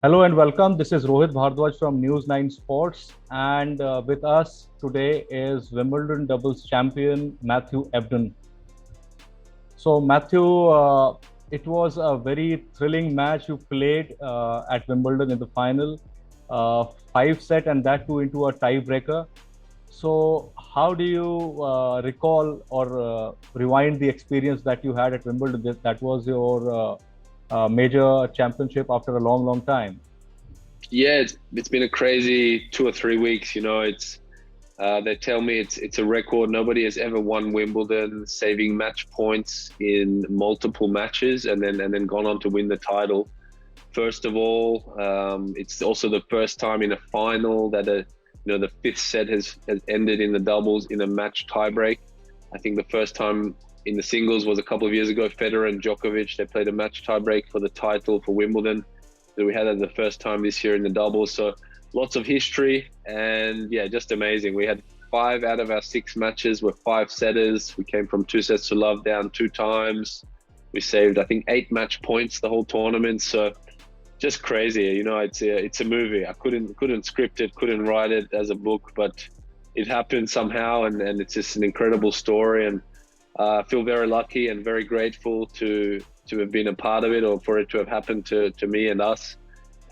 Hello and welcome. This is Rohit Bhardwaj from News 9 Sports, and with us today is Wimbledon doubles champion Matthew Ebden. So, Matthew, it was a very thrilling match you played at Wimbledon in the final, five set, and that too into a tiebreaker. So, how do you recall or rewind the experience that you had at Wimbledon? That was your major championship after a long, long time. Yeah, it's been a crazy 2 or 3 weeks. It's they tell me it's a record. Nobody has ever won Wimbledon, saving match points in multiple matches, and then gone on to win the title. First of all, it's also the first time in a final that the fifth set has ended in the doubles in a match tiebreak. I think the first time in the singles was a couple of years ago. Federer and Djokovic, they played a match tiebreak for the title for Wimbledon. So we had it the first time this year in the doubles. So lots of history, and yeah, just amazing. We had 5 out of our 6 matches were five setters. We came from 2 sets to love down 2 times. We saved, I think, 8 match points the whole tournament. So just crazy. It's a movie. I couldn't script it, couldn't write it as a book, but it happened somehow, and it's just an incredible story. And I feel very lucky and very grateful to have been a part of it, or for it to have happened to me and us.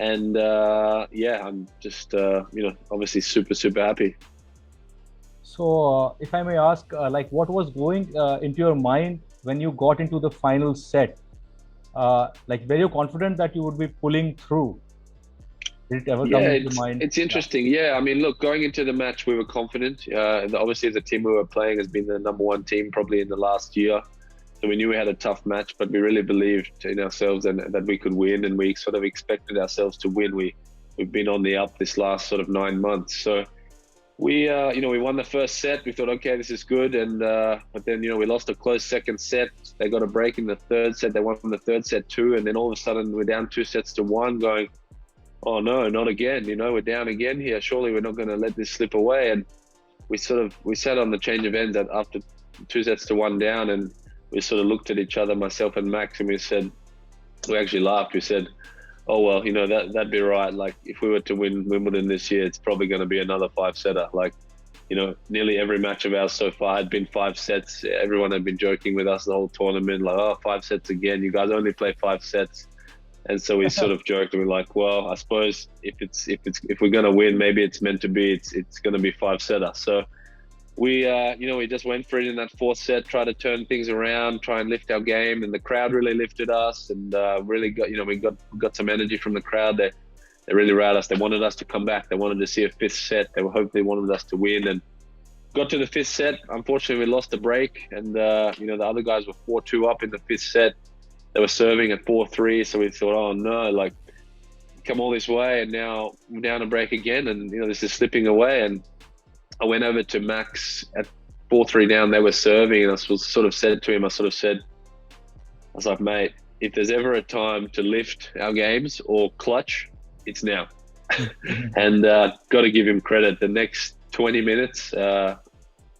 And yeah, I'm just obviously super happy. So, if I may ask, like, what was going into your mind when you got into the final set? Like, were you confident that you would be pulling through? Did it ever come Yeah, into your it's mind? it's Yeah. interesting. Yeah, I mean, look, going into the match, we were confident. Obviously, the team we were playing has been the number one team probably in the last year. So we knew we had a tough match, but we really believed in ourselves and that we could win, and we sort of expected ourselves to win. We've been on the up this last sort of 9 months. So we won the first set. We thought, okay, this is good, and but then we lost a close second set. They got a break in the third set. They won the third set too, and then all of a sudden we're down 2 sets to one, going, oh no, not again. We're down again here. Surely we're not going to let this slip away. And we sat on the change of ends after 2 sets to one down, and we sort of looked at each other, myself and Max, and we actually laughed. We said, oh well, that'd be right. Like, if we were to win Wimbledon this year, it's probably going to be another five-setter. Like, nearly every match of ours so far had been 5 sets. Everyone had been joking with us the whole tournament, like, oh, 5 sets again. You guys only play 5 sets. And so we sort of joked, and we're like, well, I suppose if we're going to win, maybe it's meant to be. It's going to be five-setter. So we just went for it in that fourth set, try to turn things around, try and lift our game, and the crowd really lifted us, and really got some energy from the crowd. They really rallied us. They wanted us to come back. They wanted to see a fifth set. They wanted us to win, and got to the fifth set. Unfortunately, we lost the break, and the other guys were 4-2 up in the fifth set. They were serving at 4-3, so we thought, oh no, like, come all this way, and now we're down a break again, and this is slipping away. And I went over to Max at 4-3 down. They were serving, and I sort of said to him, I was like, mate, if there's ever a time to lift our games or clutch, it's now. And got to give him credit. The next 20 minutes,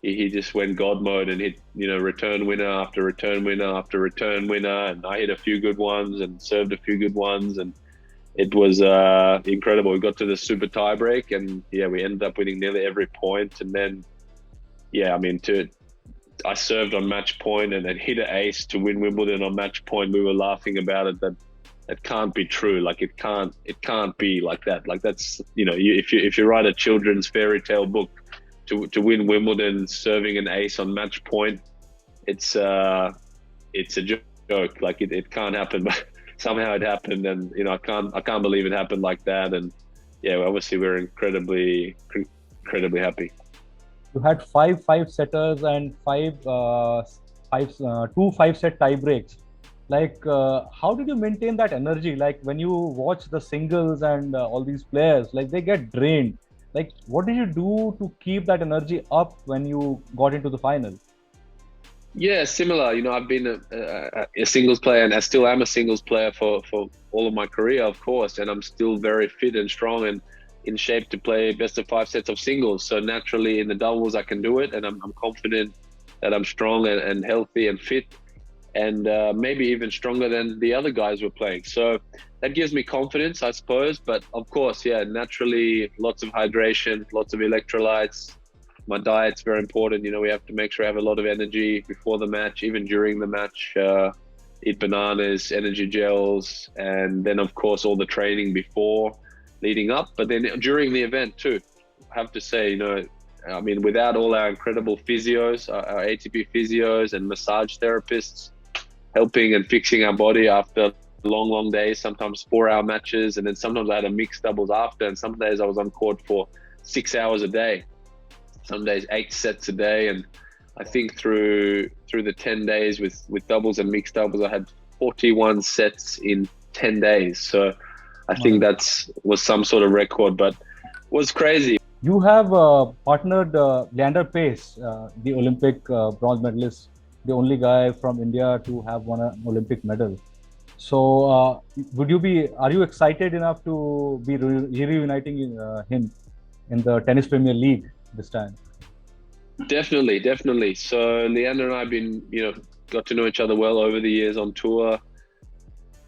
he just went God mode and hit, return winner after return winner after return winner. And I hit a few good ones and served a few good ones. And it was incredible. We got to the super tie break, and yeah, we ended up winning nearly every point. And then, yeah, I mean, I served on match point and then hit an ace to win Wimbledon on match point. We were laughing about it, that can't be true. Like, it can't be like that. Like, that's, if you write a children's fairy tale book, to win Wimbledon serving an ace on match point, it's a joke. Like, it can't happen, but somehow it happened, and I can't believe it happened like that. And yeah, obviously we're incredibly happy. You had five setters and two five-set tie breaks. Like, how did you maintain that energy? Like, when you watch the singles and all these players, like, they get drained. Like, what did you do to keep that energy up when you got into the final? Yeah, similar. I've been a singles player, and I still am a singles player for all of my career, of course. And I'm still very fit and strong and in shape to play best of 5 sets of singles. So naturally, in the doubles, I can do it, and I'm confident that I'm strong and healthy and fit. and maybe even stronger than the other guys were playing. So that gives me confidence, I suppose. But of course, yeah, naturally, lots of hydration, lots of electrolytes. My diet's very important. You know, we have to make sure I have a lot of energy before the match, even during the match. Eat bananas, energy gels, and then of course all the training before, leading up, but then during the event too. I have to say, you know, I mean, without all our incredible physios, our ATP physios and massage therapists helping and fixing our body after long days, sometimes 4-hour matches, and then sometimes I had a mixed doubles after, and some days I was on court for 6 hours a day, some days 8 sets a day. And I think through the 10 days with doubles and mixed doubles, I had 41 sets in 10 days. So I think was some sort of record, but it was crazy. You have partnered Leander Paes, the Olympic bronze medalist, the only guy from India to have won an Olympic medal. So are you excited enough to be reuniting him in the Tennis Premier League this time? Definitely. So Leander and I have been, you know, got to know each other well over the years on tour.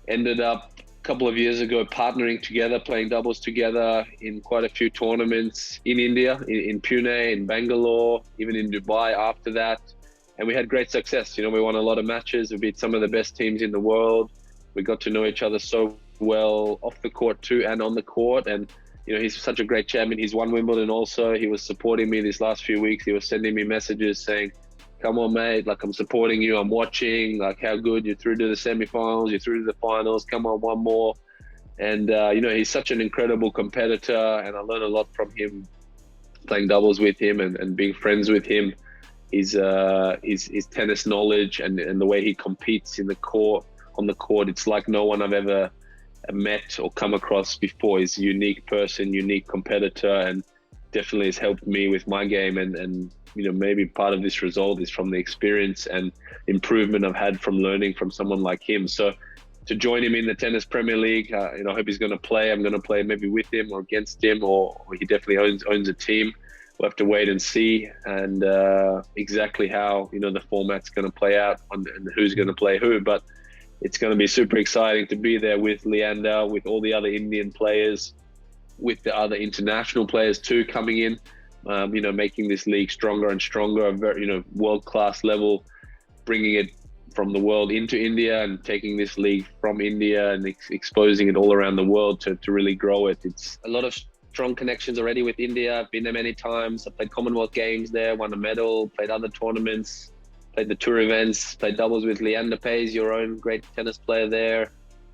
Ended up a couple of years ago partnering together, playing doubles together in quite a few tournaments in India, in Pune, in Bangalore, even in Dubai after that. And we had great success. You know, we won a lot of matches. We beat some of the best teams in the world. We got to know each other so well off the court too and on the court. And you know, he's such a great champion. He's won Wimbledon also. He was supporting me these last few weeks. He was sending me messages saying, come on, mate, like, I'm supporting you. I'm watching, like, how good you're through to the semifinals. You're through to the finals. Come on, one more. And, you know, he's such an incredible competitor. And I learned a lot from him, playing doubles with him and being friends with him. His tennis knowledge and the way he competes on the court, it's like no one I've ever met or come across before. He's a unique person, unique competitor, and definitely has helped me with my game. And you know, maybe part of this result is from the experience and improvement I've had from learning from someone like him. So to join him in the Tennis Premier League, you know, I hope he's going to play. I'm going to play maybe with him or against him, or he definitely owns a team. We'll have to wait and see, and exactly how, you know, the format's going to play out and who's going to play who. But it's going to be super exciting to be there with Leander, with all the other Indian players, with the other international players too coming in, you know, making this league stronger and stronger, a very, you know, world-class level, bringing it from the world into India and taking this league from India and exposing it all around the world to really grow it. It's a lot of strong connections already with India. I've been there many times. I played Commonwealth Games there, won a medal, played other tournaments, played the tour events, played doubles with Leander Paes, your own great tennis player there.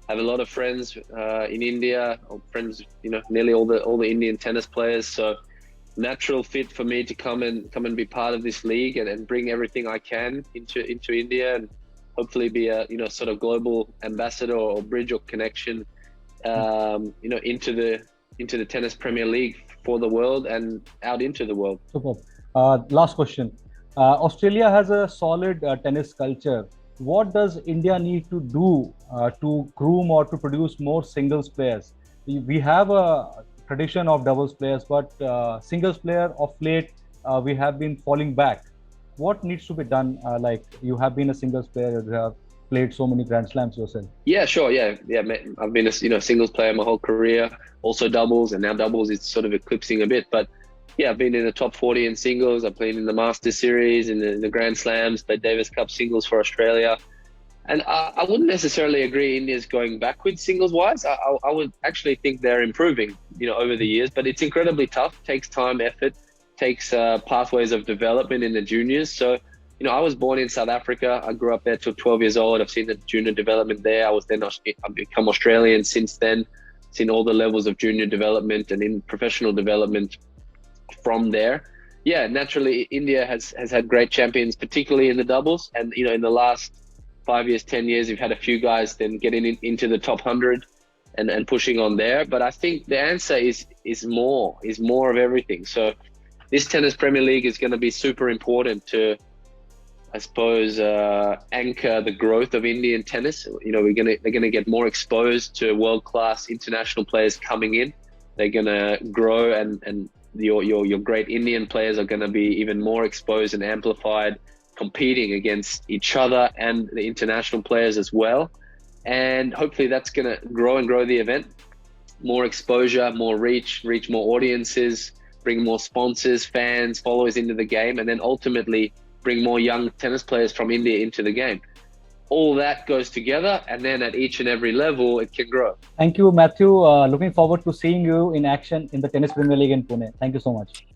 I have a lot of friends in India, friends, you know, nearly all the Indian tennis players. So natural fit for me to come and be part of this league and bring everything I can into India, and hopefully be a, you know, sort of global ambassador or bridge or connection, you know, into the Tennis Premier League for the world and out into the world. Super. Last question. Australia has a solid tennis culture. What does India need to do to groom or to produce more singles players? We have a tradition of doubles players, but singles player of late, we have been falling back. What needs to be done? Like, you have been a singles player, you have played so many Grand Slams yourself. Yeah, sure. Yeah. I've been a, you know, singles player my whole career, also doubles, and now doubles is sort of eclipsing a bit. But yeah, I've been in the top 40 in singles. I've played in the Masters Series, in the Grand Slams, played Davis Cup singles for Australia. And I wouldn't necessarily agree India's going backwards singles-wise. I would actually think they're improving, you know, over the years. But it's incredibly tough. Takes time, effort, takes pathways of development in the juniors. So, you know, I was born in South Africa. I grew up there till 12 years old. I've seen the junior development there. I've become Australian since then. Seen all the levels of junior development and in professional development from there. Yeah, naturally, India has had great champions, particularly in the doubles. And, you know, in the last 5 years, 10 years, you've had a few guys then getting into the top 100 and pushing on there. But I think the answer is more of everything. So this Tennis Premier League is going to be super important to, I suppose, anchor the growth of Indian tennis. You know, they're gonna get more exposed to world-class international players coming in. They're gonna grow, and your great Indian players are gonna be even more exposed and amplified competing against each other and the international players as well. And hopefully that's going to grow the event. More exposure, more reach more audiences, bring more sponsors, fans, followers into the game, and then ultimately bring more young tennis players from India into the game. All that goes together, and then at each and every level, it can grow. Thank you, Matthew. Looking forward to seeing you in action in the Tennis Premier League in Pune. Thank you so much.